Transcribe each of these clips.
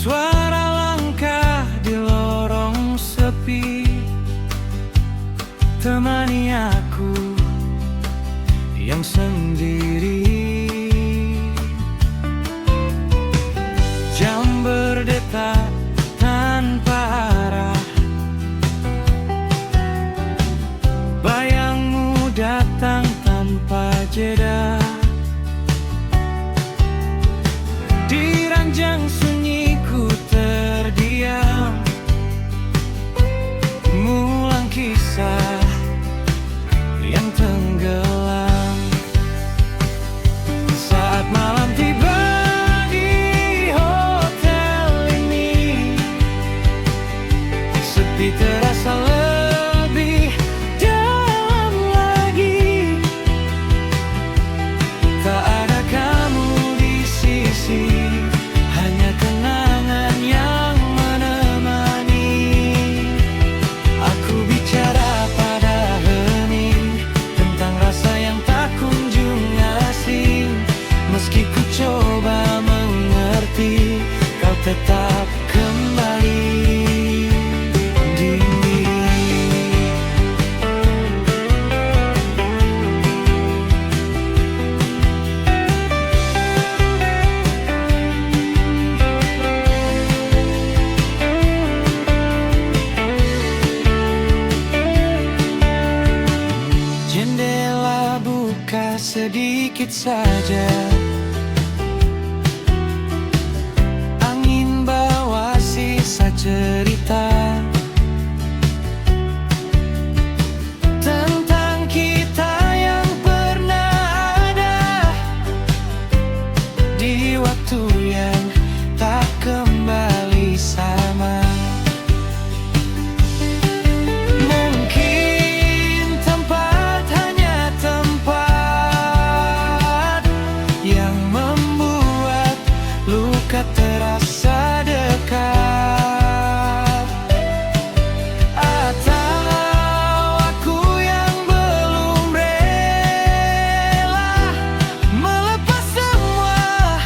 Suara langkah di lorong sepi temani aku yang sendiri. Jam berdetak tanpa arah, bayangmu datang tanpa jeda. Di ranjang sunyiku terdiam, mengulang kisah yang tenggelam. Saat malam tiba di hotel ini, sepi terasa lebih dalam lagi. Tak ada kamu di sisi, hanya kenangan yang menemani. Aku bicara pada hening tentang rasa yang tak kunjung asing. Meski ku coba mengerti, kau tetap kembali dingin. Jendela buka sedikit saja, angin bawa sisa cerita tentang kita yang pernah ada di waktu yang tak kembali sama. Mungkin tempat hanya tempat yang membuat luka terasa dekat. Atau aku yang belum rela melepas semua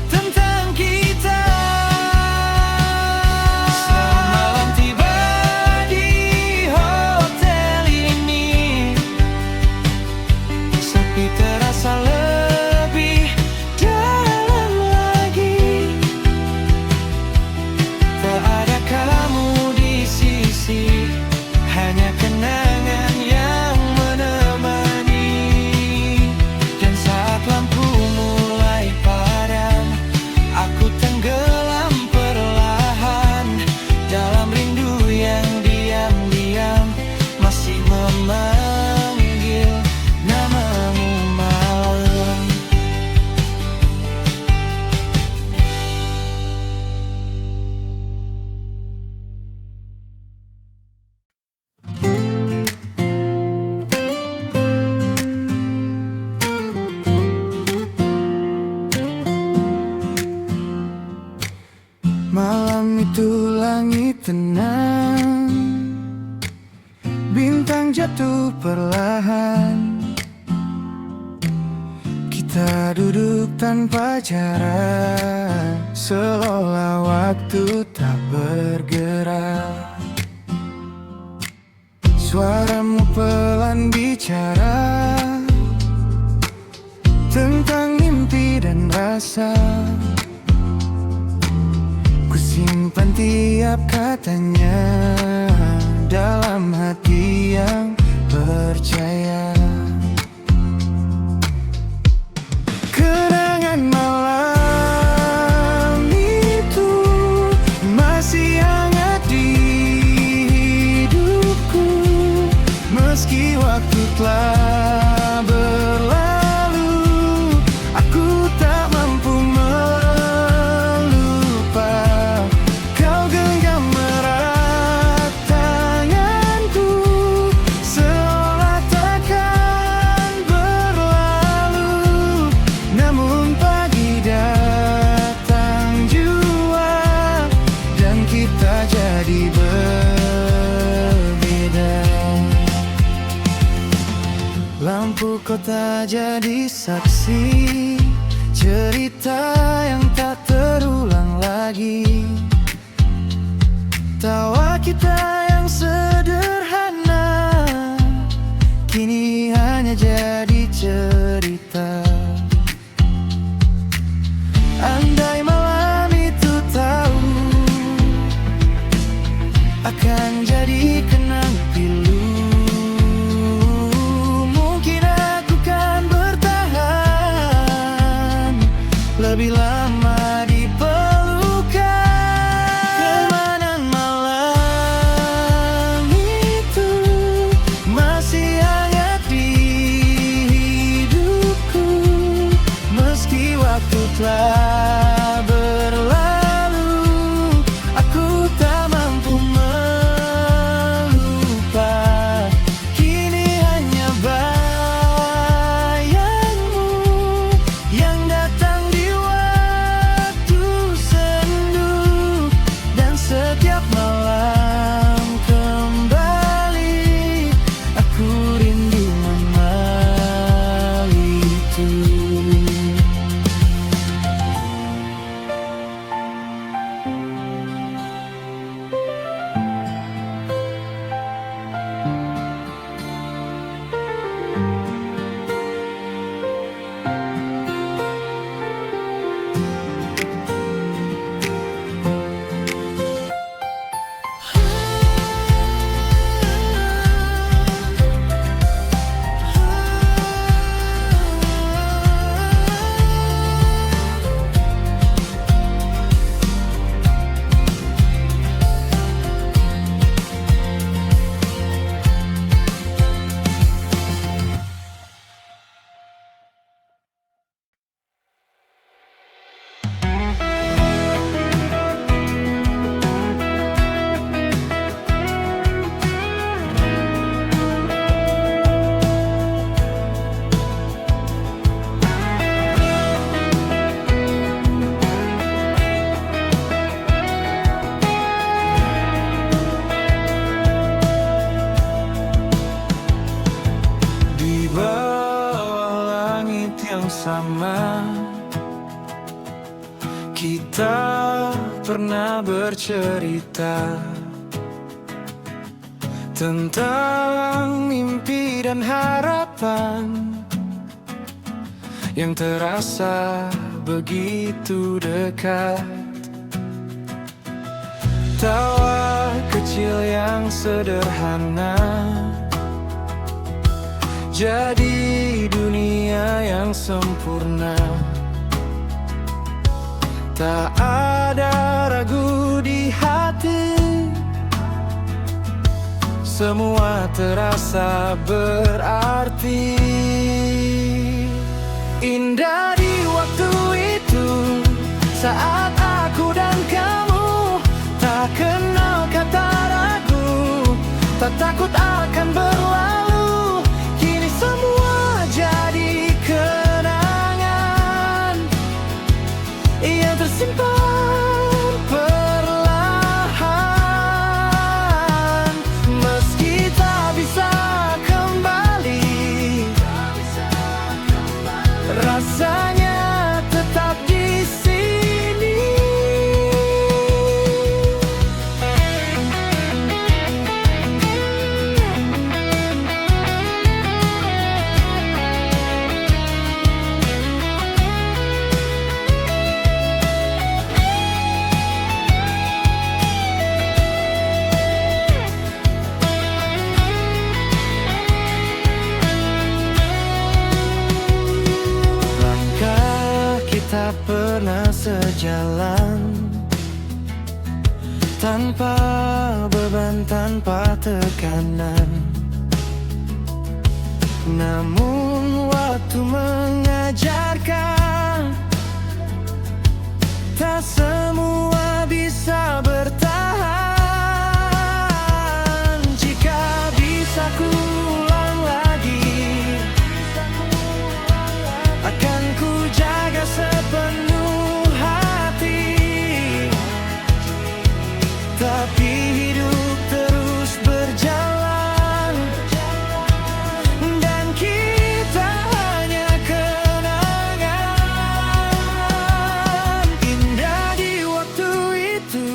tentang kita. Semalam tiba di hotel ini, sepi terasa lebih dalam lagi. Tak ada kamu di sisi, hanya kenangan yang menemani. Dan saat lampu mulai padam, aku tenggelam perlahan dalam rindu yang diam-diam masih memanggil namamu malam. Malam itu langit tenang, bintang jatuh perlahan. Kita duduk tanpa jarak, seolah waktu tak bergerak. Suaramu pelan bicara tentang mimpi dan rasa. Ku simpan tiap katanya dalam hati yang percaya. Kenangan malam itu masih hangat di hidupku, meski waktu telah berlalu. Aku tak mampu melupa. Kau genggam erat tanganku, seolah takkan berlalu. Namun pagi datang jua, dan kita jadi berbeda. Lampu kota jadi saksi cerita yang tak terulang lagi. pernah bercerita tentang mimpi dan harapan yang terasa begitu dekat. Tawa kecil yang sederhana jadi dunia yang sempurna. Tak ada ragu di hati, semua terasa berarti. Indah di waktu itu, saat aku dan kamu tak kenal kata ragu, tak takut akan berlalu. Kini semua jadi kenangan yang tersimpan perlahan. Meski tak bisa kembali, rasanya tetap di sini. Tak pernah sejalan, tanpa beban, tanpa tekanan. Namun waktu mengajarkan, tak semua bisa bertahan. Jika bisa ku ulang lagi, akan ku jaga sepenuh hati. Tapi hidup terus berjalan, dan kita hanya kenangan. Indah di waktu itu,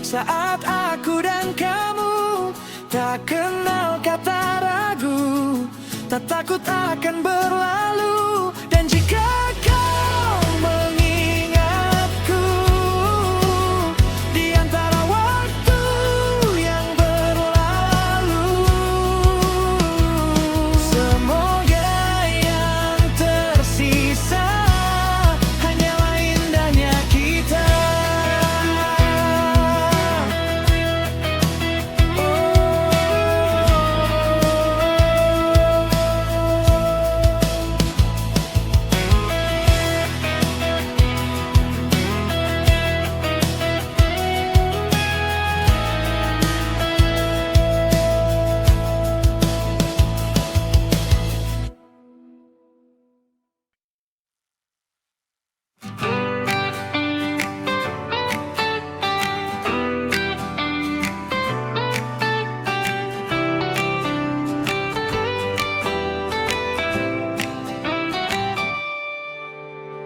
saat aku dan kamu tak kenal kata ragu, tak takut akan berlalu. Dan jika kau mengingatku di antara waktu yang berlalu, semoga yang tersisa hanyalah indahnya kita.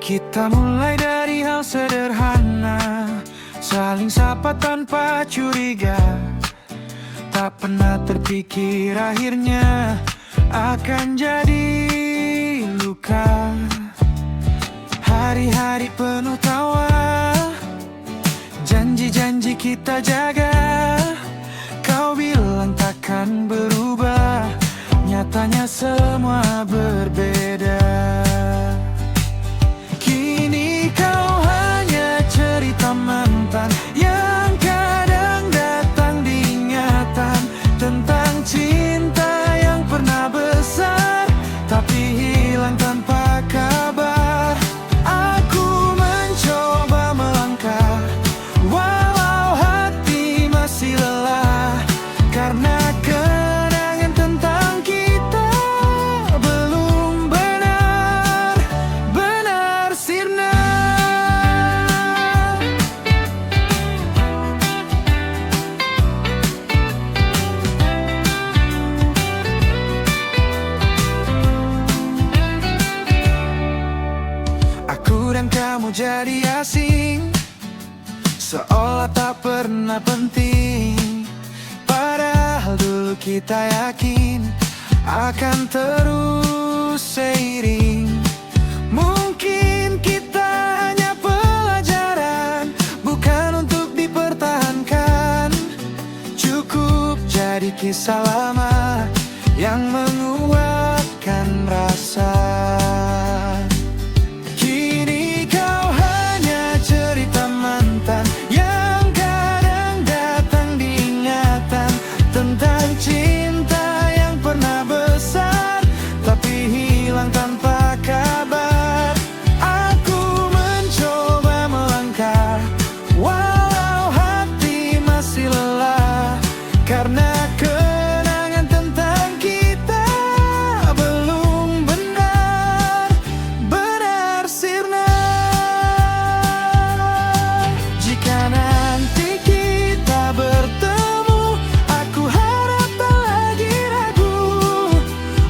Kita mulai dari hal sederhana, saling sapa tanpa curiga. Tak pernah terpikir akhirnya akan jadi luka. Hari-hari penuh tawa, janji-janji kita jaga. Kau bilang takkan berubah, nyatanya semua berbeda. Kini kau hanya cerita mantan yang kadang datang diingatan, tentang cinta yang pernah besar tapi hilang tanpa kabar. Aku mencoba melangkah walau hati masih lelah, karena kenangan tentang kita belum seolah tak pernah penting. Padahal dulu kita yakin akan terus seiring. Mungkin kita hanya pelajaran, bukan untuk dipertahankan. Cukup jadi kisah lama yang menguatkan rasa. Kini kau hanya cerita mantan yang kadang datang diingatan, tentang cinta yang pernah besar tapi hilang tanpa kabar. Aku mencoba melangkah walau hati masih lelah, karena kenangan tentang kita belum benar-benar sirna. Jika nanti kita bertemu, aku harap tak lagi ragu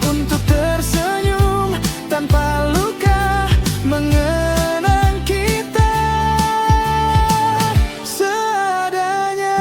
untuk tersenyum tanpa luka, mengenang kita seadanya.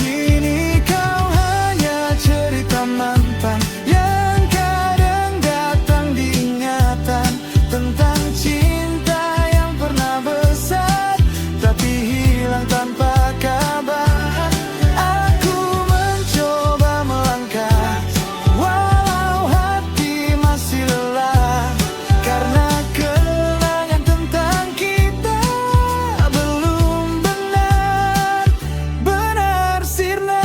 Kini kau hanya cerita mantan yang kadang datang diingatan, tentang cinta yang pernah besar tapi hilang tanpa kabar. Aku mencoba melangkah walau hati masih lelah, karena kenangan tentang kita belum benar-benar sirna.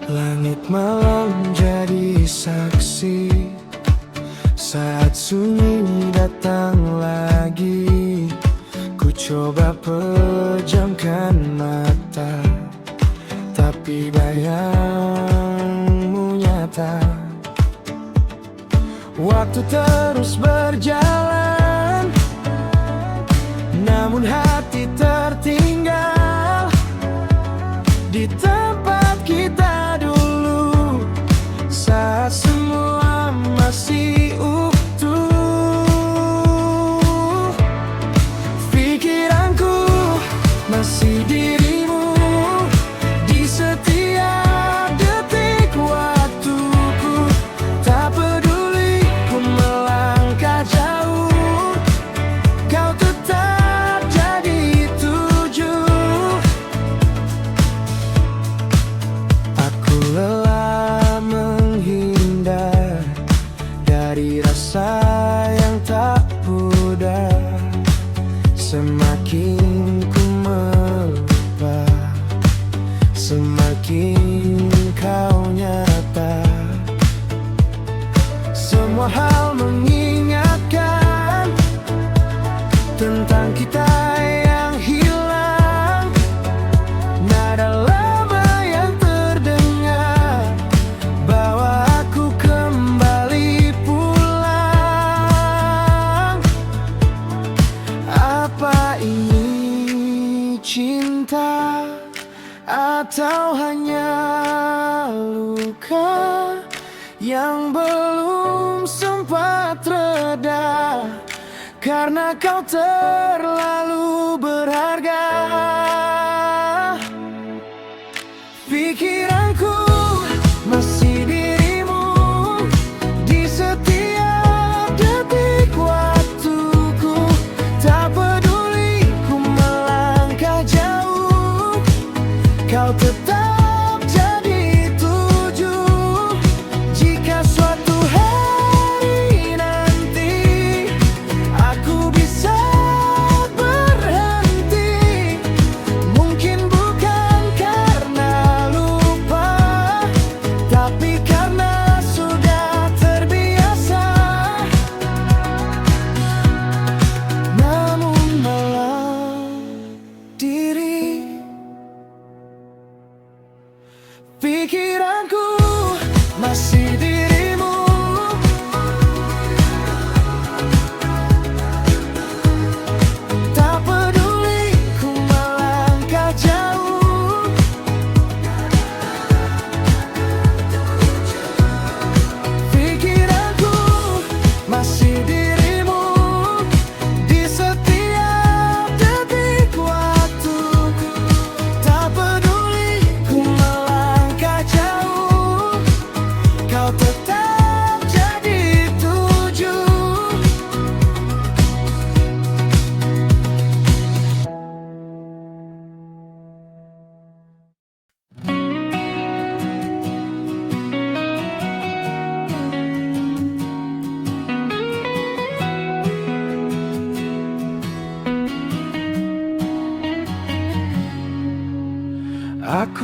Langit malam jadi saksi saat sunyi datang lagi. Ku coba pejamkan mata, tapi bayangmu nyata. Waktu terus berjalan, namun hati tertinggal di tempat kita dulu, saat semua masih utuh. Pikiranku masih dirimu di setiap detik waktuku. Tak peduli ku melangkah jauh, kau tetap jadi tuju. Aku lelah menghindar dari rasa yang tak pudar. Semakin ku melupa, semakin kau nyata. Semua hal mengingatkan tentang kita yang hilang. Nada lama yang terdengar bawa aku kembali pulang. Apa ini cinta atau hanya luka yang belum sempat reda, karena kau terlalu berharga. Pikiranku masih dirimu di setiap detik waktu.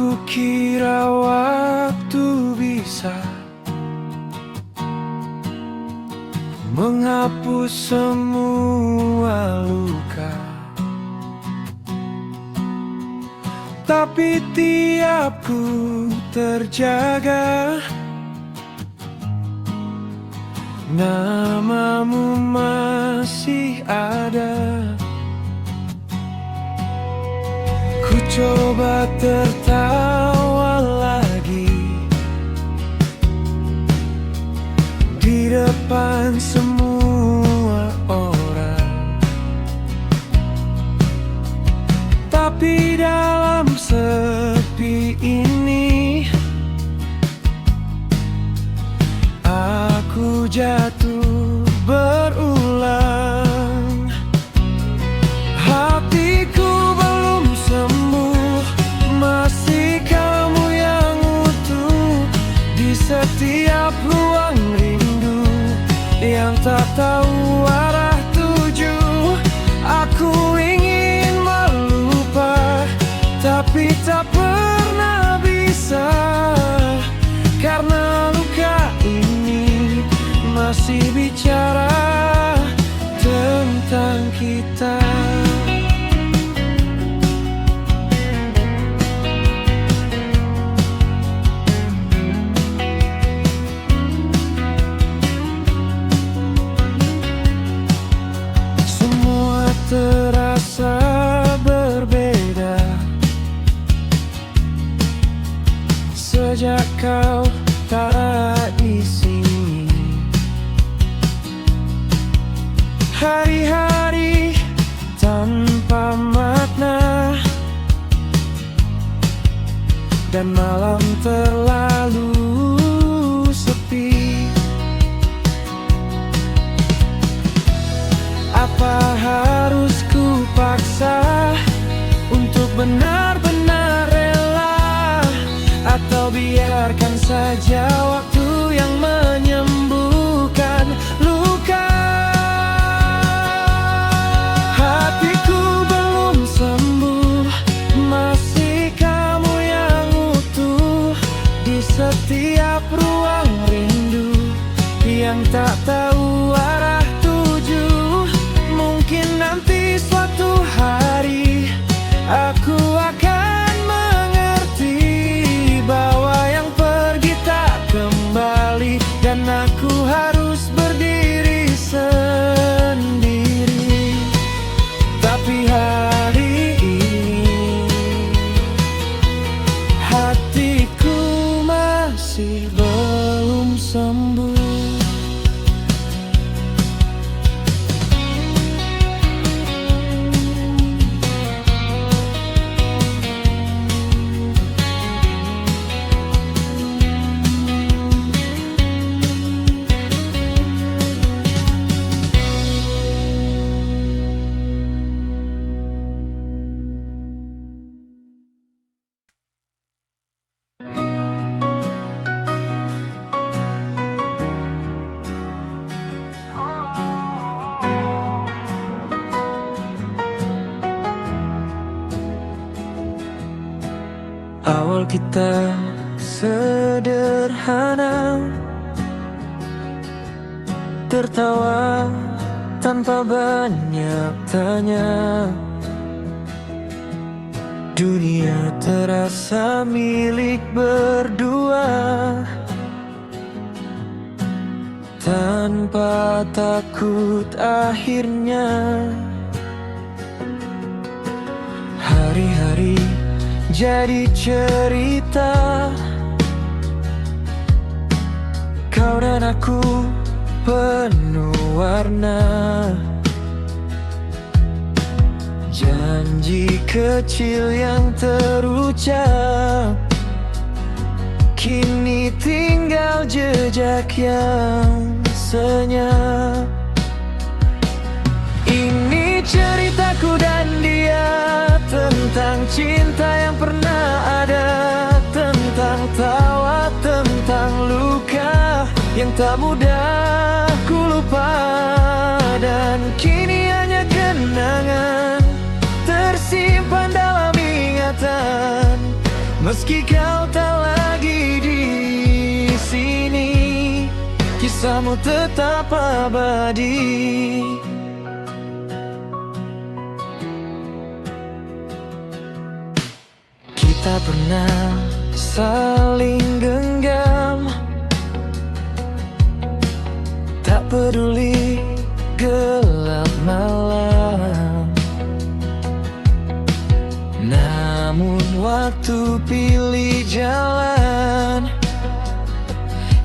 Kukira waktu bisa menghapus semua luka, tapi tiap ku terjaga, namamu masih ada. Ku coba tertawa lagi di depan semua orang, tapi dalam sepi ini aku jatuh berulang. Hatiku belum sembuh, masih kamu yang utuh di setiap ruang rindu yang tak tahu arah tuju. Aku ingin melupa, tapi tak pernah bisa, karena luka ini masih bicara tentang kita. Semua terasa berbeda sejak kau tak di sini. Hari-hari tanpa makna dan malam terlalu sepi. Apa harus ku paksa untuk benar-benar rela, atau biarkan saja waktu yang menyembuhkan luka? Hatiku belum sembuh, masih kamu yang utuh di setiap ruang rindu yang tak tahu arah tuju. Mungkin nanti suatu hari aku akan mengerti bahwa yang pergi tak kembali, dan aku harus berdiri sendiri. Tapi hari ini hatiku masih belum sembuh. Awal kita sederhana, tertawa tanpa banyak tanya. Dunia terasa milik berdua, tanpa takut akhirnya. Hari-hari jadi cerita, kau dan aku penuh warna. Janji kecil yang terucap, kini tinggal jejak yang senyap. Ini ceritaku dan dia, tentang cinta yang pernah ada, tentang tawa, tentang luka yang tak mudah ku lupa. Dan kini hanya kenangan tersimpan dalam ingatan, meski Meski kau tak lagi di sini, kisahmu tetap abadi. Kita pernah saling genggam, tak peduli gelap malam. Namun waktu pilih jalan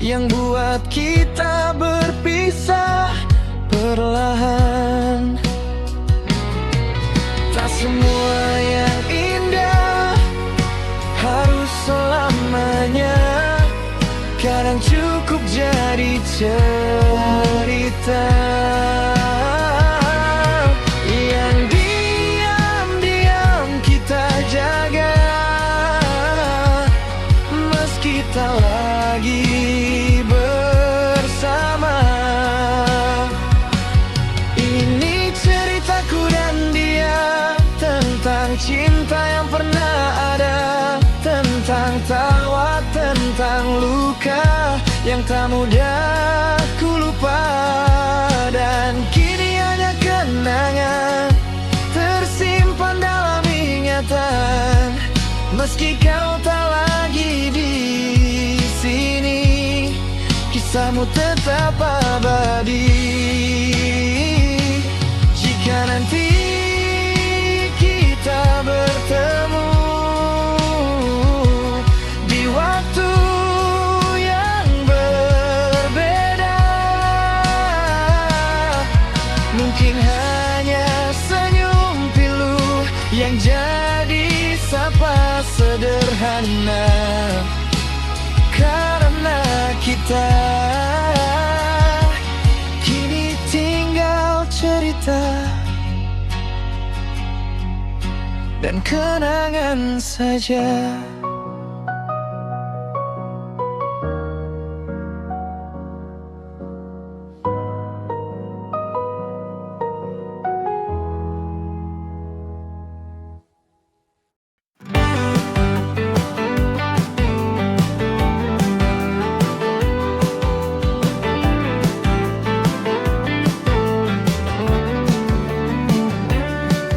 yang buat kita berpisah perlahan. Tak semua yang indah harus selamanya, kadang cukup jadi cerita yang diam-diam kita jaga, meski tak lagi bersama. Ini ceritaku dan dia, tentang cinta yang pernah ada, tentang tawa, tentang luka yang tak mudah ku lupa. Dan kini hanya kenangan tersimpan dalam ingatan, meski kau tak lagi di sini, kisahmu tetap abadi. Jika nanti kita bertemu di waktu yang berbeda, mungkin hanya senyum pilu yang jadi sapa sederhana, karena kita kini tinggal cerita dan kenangan saja.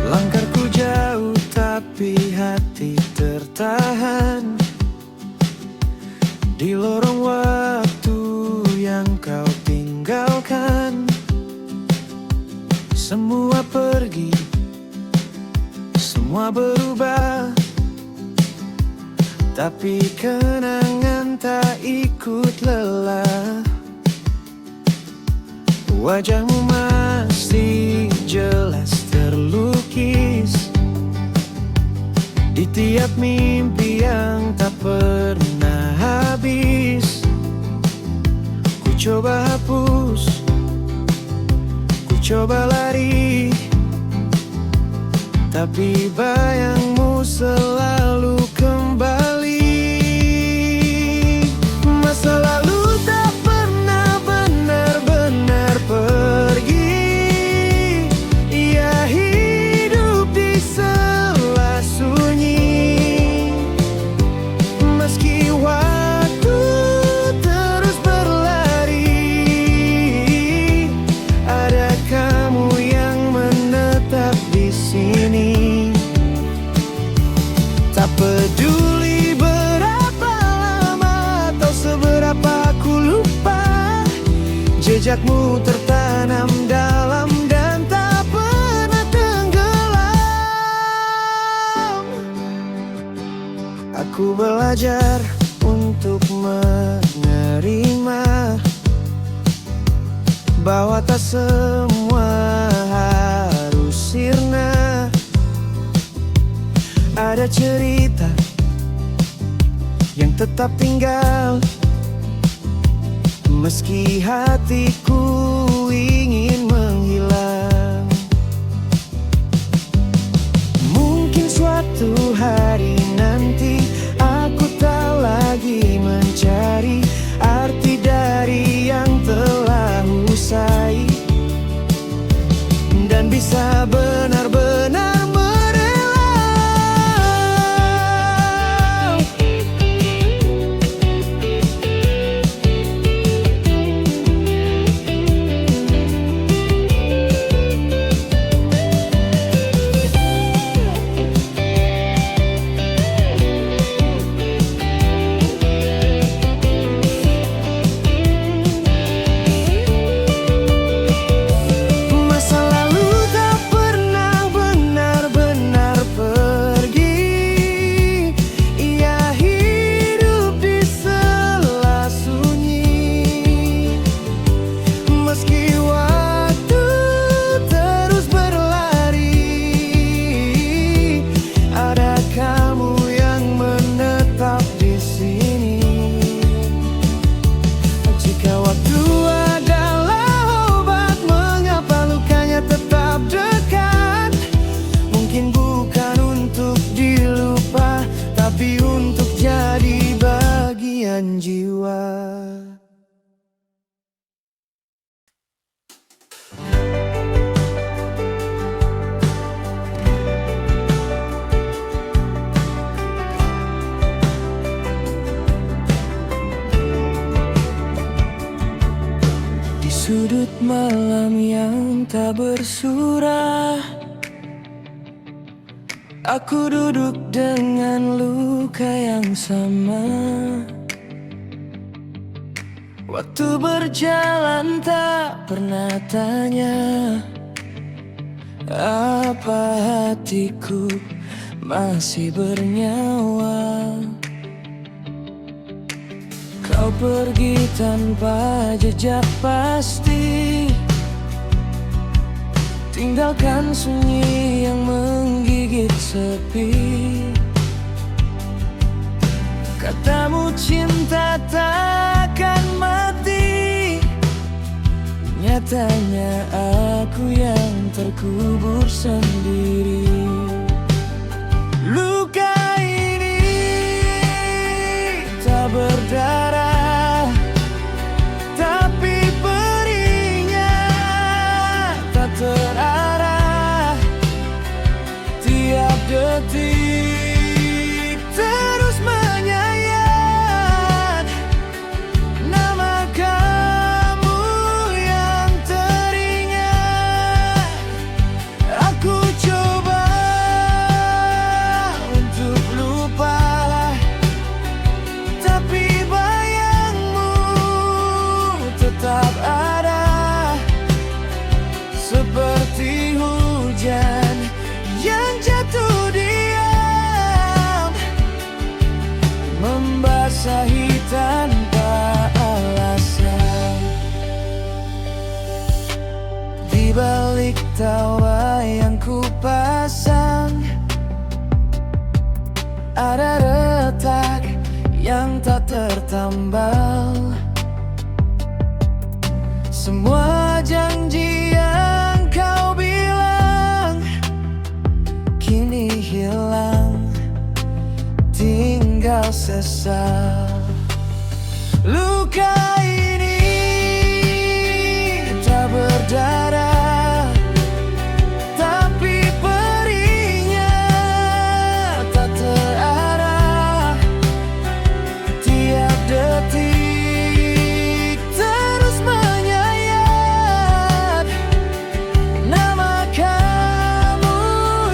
Langkahku jauh tapi hati tertahan di lorong waktu yang kau tinggalkan. Semua pergi, semua berubah, tapi kenangan tak ikut lelah. Wajahmu masih jelas terlukis di tiap mimpi yang tak pernah habis. Ku coba hapus, ku coba lari, tapi bayangmu selalu kembali. Masa lalu tak pernah benar-benar pergi, ia hidup di sela sunyi. Meski waktu terus berlari, ada kamu yang menetap di sini. Tak peduli berapa lama atau seberapa ku lupa, jejakmu tertanam dalam dan tak pernah tenggelam. Aku belajar untuk menerima bahwa tak semua harus sirna. Ada cerita yang tetap tinggal, meski hatiku ingin menghilang. Mungkin suatu hari nanti aku tak lagi mencari arti dari yang telah usai, dan bisa benar-benar merela tak bersurah. Aku duduk dengan luka yang sama. Waktu berjalan tak pernah tanya apa hatiku masih bernyawa. Kau pergi tanpa jejak pasti, tinggalkan sunyi yang menggigit sepi. Katamu cinta takkan mati, nyatanya aku yang terkubur sendiri. Luka ini tak berdarah, tapi perihnya tak terarah. Tiap detik terus menyayat nama kamu yang teringat. Aku coba untuk lupa, tapi bayangmu tetap ada, seperti hujan yang jatuh diam, membasahi tanpa alasan. Di balik tawa yang ku pasang, ada retak yang tak tertambal. Semua janji yang kau bilang kini hilang, tinggal sesal. Luka ini tak berdarah, tapi perihnya tak terarah. Tiap detik terus menyayat nama kamu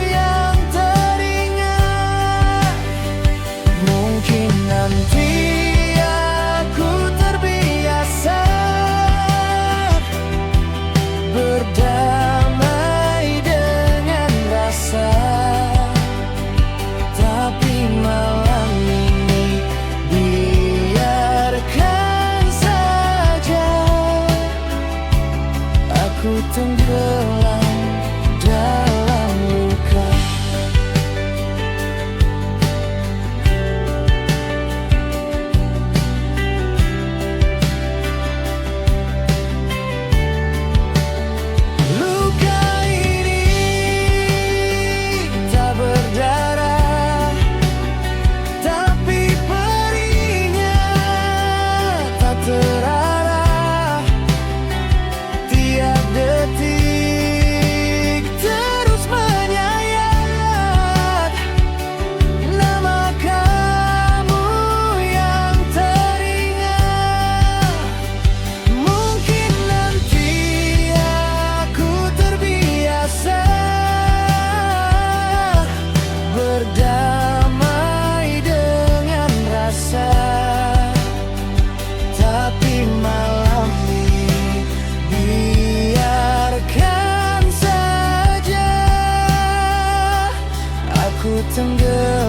yang teringat. Mungkin nanti aku terbiasa berdamai dengan rasa, tapi malam ini biarkan saja aku tenggelam dalam luka. Luka ini tak berdarah, tapi perihnya tak terarah. Tiap detik terus menyayat nama kamu yang teringat. Mungkin nanti aku terbiasa berdamai dengan rasa, tapi malam ini biarkan saja aku tenggelam